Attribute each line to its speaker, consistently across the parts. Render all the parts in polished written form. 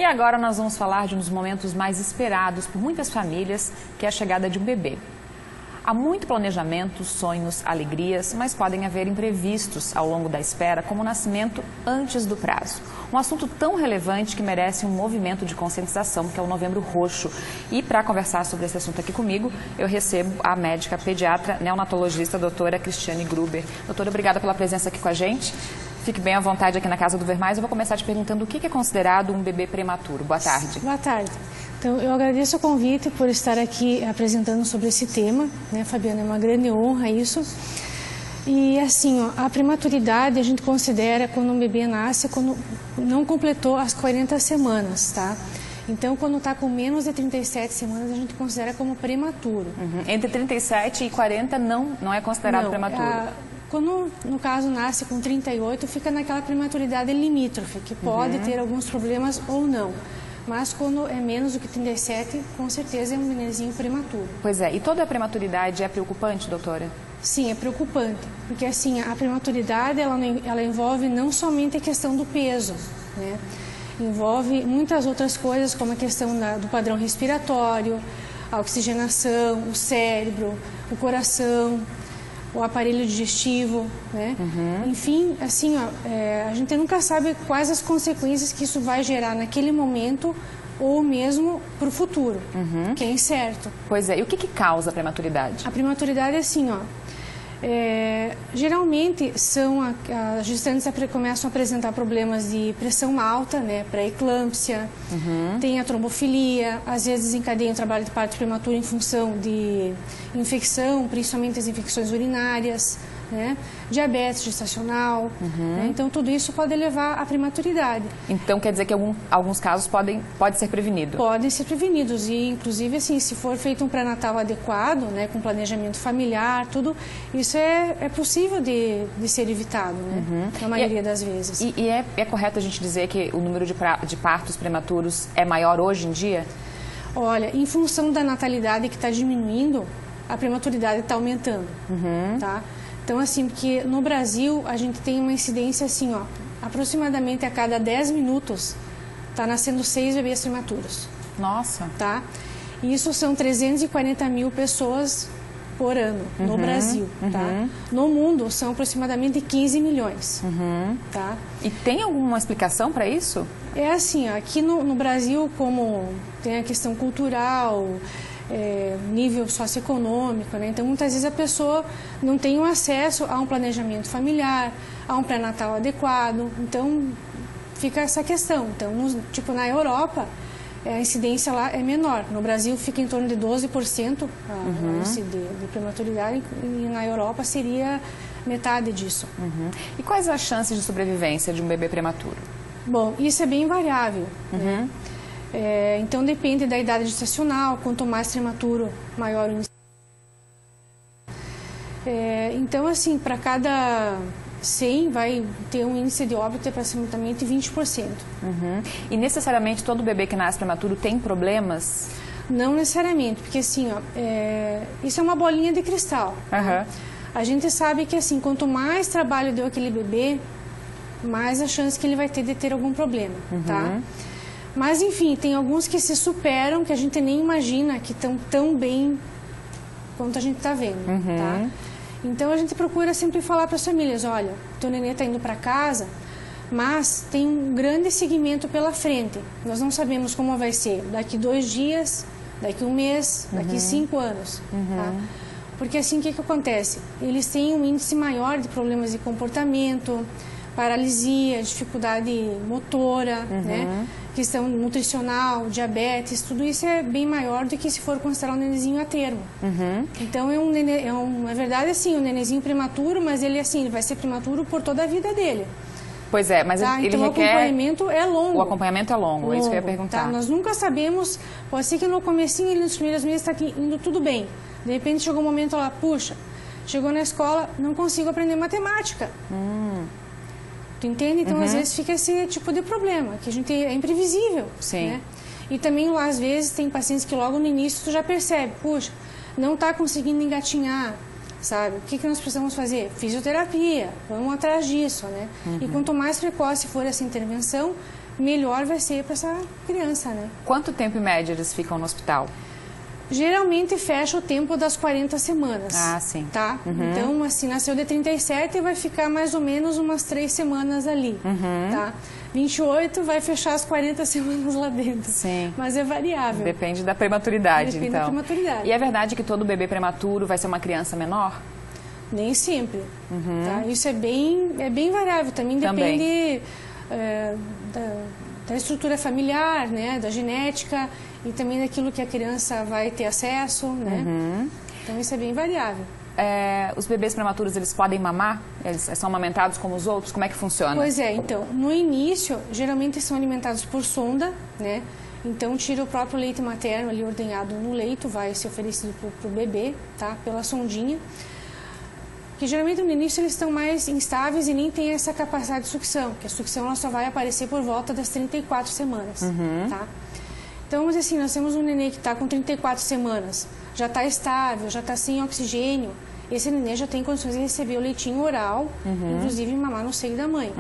Speaker 1: E agora nós vamos falar de um dos momentos mais esperados por muitas famílias, que é a chegada de um bebê. Há muito planejamento, sonhos, alegrias, mas podem haver imprevistos ao longo da espera, como o nascimento antes do prazo. Um assunto tão relevante que merece um movimento de conscientização, que é o Novembro Roxo. E para conversar sobre esse assunto aqui comigo, eu recebo a médica pediatra neonatologista, doutora Cristiane Gruber. Doutora, obrigada pela presença aqui com a gente. Fique bem à vontade aqui na Casa do Ver Mais. Eu vou começar te perguntando o que é considerado um bebê prematuro. Boa tarde.
Speaker 2: Boa tarde. Então, eu agradeço o convite por estar aqui apresentando sobre esse tema, né, Fabiana? É uma grande honra isso. E assim, ó, a prematuridade a gente considera quando um bebê nasce, quando não completou as 40 semanas, tá? Então, quando está com menos de 37 semanas, a gente considera como prematuro.
Speaker 1: Entre 37 e 40 não é considerado prematuro?
Speaker 2: Quando, no caso, nasce com 38, fica naquela prematuridade limítrofe, que pode ter alguns problemas ou não. Mas quando é menos do que 37, com certeza é um nenenzinho prematuro.
Speaker 1: Pois é. E toda a prematuridade é preocupante, doutora?
Speaker 2: Sim, é preocupante. Porque assim, a prematuridade, ela envolve não somente a questão do peso, né? Envolve muitas outras coisas, como a questão do padrão respiratório, a oxigenação, o cérebro, o coração, o aparelho digestivo, né? Enfim, assim, ó, a gente nunca sabe quais as consequências que isso vai gerar naquele momento ou mesmo para o futuro, que é incerto.
Speaker 1: Pois é, e o que causa a prematuridade?
Speaker 2: A prematuridade é assim, ó, geralmente são as gestantes começam a apresentar problemas de pressão alta, né, pré-eclâmpsia, tem a trombofilia, às vezes desencadeia o trabalho de parto prematuro em função de infecção, principalmente as infecções urinárias, né, diabetes gestacional, né, então tudo isso pode levar à prematuridade.
Speaker 1: Então quer dizer que alguns casos podem ser prevenidos? Podem ser prevenidos
Speaker 2: e inclusive assim, se for feito um pré-natal adequado, né, com planejamento familiar, tudo isso é possível de ser evitado, né, na maioria das vezes.
Speaker 1: E é correto a gente dizer que o número de partos prematuros é maior hoje em dia?
Speaker 2: Olha, em função da natalidade que está diminuindo, a prematuridade está aumentando, tá? Então, assim, porque no Brasil a gente tem uma incidência assim, ó, aproximadamente a cada 10 minutos está nascendo 6 bebês prematuros.
Speaker 1: Nossa!
Speaker 2: Tá? E isso são 340 mil pessoas por ano no Brasil, tá? No mundo são aproximadamente 15 milhões, tá?
Speaker 1: E tem alguma explicação para isso?
Speaker 2: É assim, ó, aqui no Brasil, como tem a questão cultural, nível socioeconômico, né? Então muitas vezes a pessoa não tem um acesso a um planejamento familiar, a um pré-natal adequado, então fica essa questão. Então, tipo na Europa, a incidência lá é menor, no Brasil fica em torno de 12% a índice de prematuridade e na Europa seria metade disso.
Speaker 1: E quais as chances de sobrevivência de um bebê prematuro?
Speaker 2: Bom, isso é bem variável, né? Então depende da idade gestacional, quanto mais prematuro, maior o índice. Então assim, para cada 100 vai ter um índice de óbito de aproximadamente 20%.
Speaker 1: E necessariamente todo bebê que nasce prematuro tem problemas?
Speaker 2: Não necessariamente, porque assim, ó, isso é uma bolinha de cristal. Tá? A gente sabe que assim, quanto mais trabalho deu aquele bebê, mais a chance que ele vai ter de ter algum problema, tá? Mas, enfim, tem alguns que se superam, que a gente nem imagina que estão tão bem quanto a gente está vendo, tá? Então, a gente procura sempre falar para as famílias, olha, teu nenê está indo para casa, mas tem um grande segmento pela frente. Nós não sabemos como vai ser daqui 2 dias, daqui 1 mês, daqui 5 anos, tá? Porque, assim, o que acontece? Eles têm um índice maior de problemas de comportamento, paralisia, dificuldade motora, né? Questão nutricional, diabetes, tudo isso é bem maior do que se for considerar um nenenzinho a termo. Então, na verdade, assim, um nenenzinho prematuro, mas ele, assim, ele vai ser prematuro por toda a vida dele.
Speaker 1: Pois é, mas
Speaker 2: tá?
Speaker 1: ele
Speaker 2: então,
Speaker 1: requer...
Speaker 2: o acompanhamento é longo.
Speaker 1: O acompanhamento é longo, é isso que eu ia perguntar.
Speaker 2: Tá? Nós nunca sabemos, pode ser que no comecinho, nos primeiros meses, está indo tudo bem. De repente, chegou um momento lá, puxa, chegou na escola, não consigo aprender matemática. Tu entende? Então, às vezes, fica esse tipo de problema, que a gente é imprevisível.
Speaker 1: Sim.
Speaker 2: Né? E também, às vezes, tem pacientes que logo no início tu já percebe, puxa, não está conseguindo engatinhar, sabe? O que nós precisamos fazer? Fisioterapia, vamos atrás disso, né? E quanto mais precoce for essa intervenção, melhor vai ser para essa criança, né?
Speaker 1: Quanto tempo em média eles ficam no hospital?
Speaker 2: Geralmente fecha o tempo das 40 semanas.
Speaker 1: Ah, sim.
Speaker 2: Tá? Então, assim, nasceu de 37 e vai ficar mais ou menos umas 3 semanas ali, tá? 28 vai fechar as 40 semanas lá dentro.
Speaker 1: Sim.
Speaker 2: Mas é variável.
Speaker 1: Depende da prematuridade,
Speaker 2: Depende
Speaker 1: então.
Speaker 2: da prematuridade.
Speaker 1: E é verdade que todo bebê prematuro vai ser uma criança menor?
Speaker 2: Nem sempre. Tá? Isso é bem variável. Também depende da estrutura familiar, né? Da genética e também daquilo que a criança vai ter acesso, né? Então isso é bem variável.
Speaker 1: Os bebês prematuros, eles podem mamar? Eles são amamentados como os outros? Como é que funciona?
Speaker 2: Pois é, então, no início, geralmente são alimentados por sonda, né? Então, tira o próprio leite materno ali ordenhado no leito, vai ser oferecido para o bebê, tá? Pela sondinha. Que geralmente no início eles estão mais instáveis e nem tem essa capacidade de sucção, que a sucção ela só vai aparecer por volta das 34 semanas, tá? Então, mas assim, nós temos um nenê que está com 34 semanas, já está estável, já está sem oxigênio, esse nenê já tem condições de receber o leitinho oral, inclusive mamar no seio da mãe.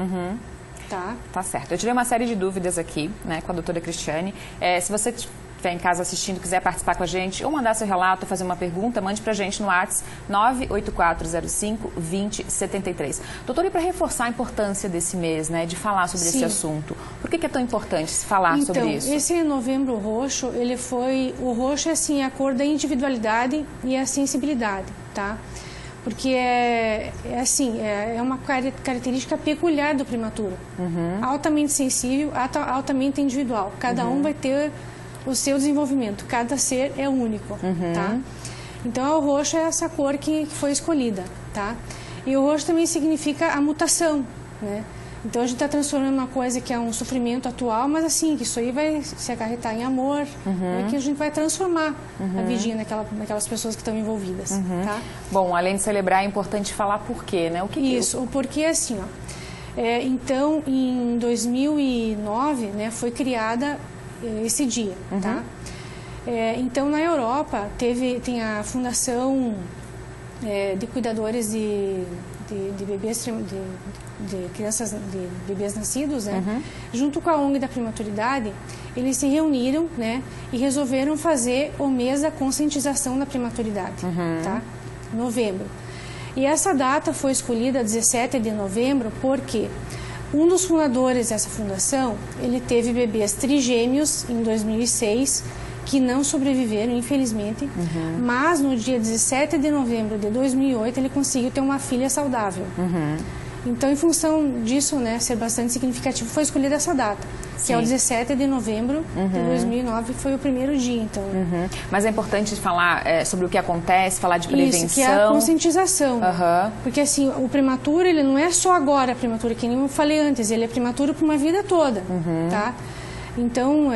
Speaker 2: Tá?
Speaker 1: Tá certo. Eu tirei uma série de dúvidas aqui, né, com a doutora Cristiane. Se você estiver em casa assistindo, quiser participar com a gente ou mandar seu relato, fazer uma pergunta, mande pra gente no WhatsApp 98405-2073. Doutora, e para reforçar a importância desse mês, né, de falar sobre esse assunto, por que é tão importante se falar sobre isso?
Speaker 2: Então, esse Novembro Roxo, o roxo é assim, a cor da individualidade e a sensibilidade, tá? Porque é uma característica peculiar do prematuro. Altamente sensível, altamente individual. Cada um vai ter o seu desenvolvimento. Cada ser é único, tá? Então, o roxo é essa cor que foi escolhida, tá? E o roxo também significa a mutação, né? Então, a gente está transformando uma coisa que é um sofrimento atual, mas assim, que isso aí vai se acarretar em amor, que a gente vai transformar a vidinha naquelas pessoas que estão envolvidas, tá?
Speaker 1: Bom, além de celebrar, é importante falar por quê, né?
Speaker 2: O porquê é assim, ó. Então, em 2009, né, foi criada esse dia, tá? Então, na Europa, tem a Fundação de Cuidadores de bebês, de crianças, de bebês nascidos, né? Junto com a ONG da Prematuridade, eles se reuniram, né? E resolveram fazer o mês da conscientização da prematuridade, tá? Novembro. E essa data foi escolhida, 17 de novembro, porque um dos fundadores dessa fundação, ele teve bebês trigêmeos em 2006, que não sobreviveram, infelizmente, mas no dia 17 de novembro de 2008 ele conseguiu ter uma filha saudável. Então, em função disso, né, ser bastante significativo, foi escolhida essa data, que é o 17 de novembro de 2009, que foi o primeiro dia, então.
Speaker 1: Mas é importante falar sobre o que acontece, falar de prevenção.
Speaker 2: Isso, que é a conscientização. Porque, assim, o prematuro, ele não é só agora prematuro, que nem eu falei antes, ele é prematuro por uma vida toda, tá? Então,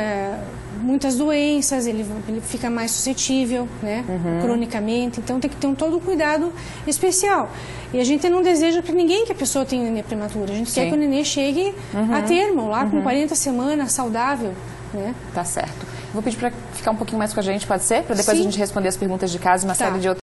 Speaker 2: muitas doenças, ele fica mais suscetível, né, cronicamente, então tem que ter todo um cuidado especial. E a gente não deseja para ninguém que a pessoa tenha nenê prematuro, a gente quer que o nenê chegue a termo, lá com 40 semanas, saudável, né?
Speaker 1: Tá certo. Vou pedir para ficar um pouquinho mais com a gente, pode ser? Para depois a gente responder as perguntas de casa e uma série de outras.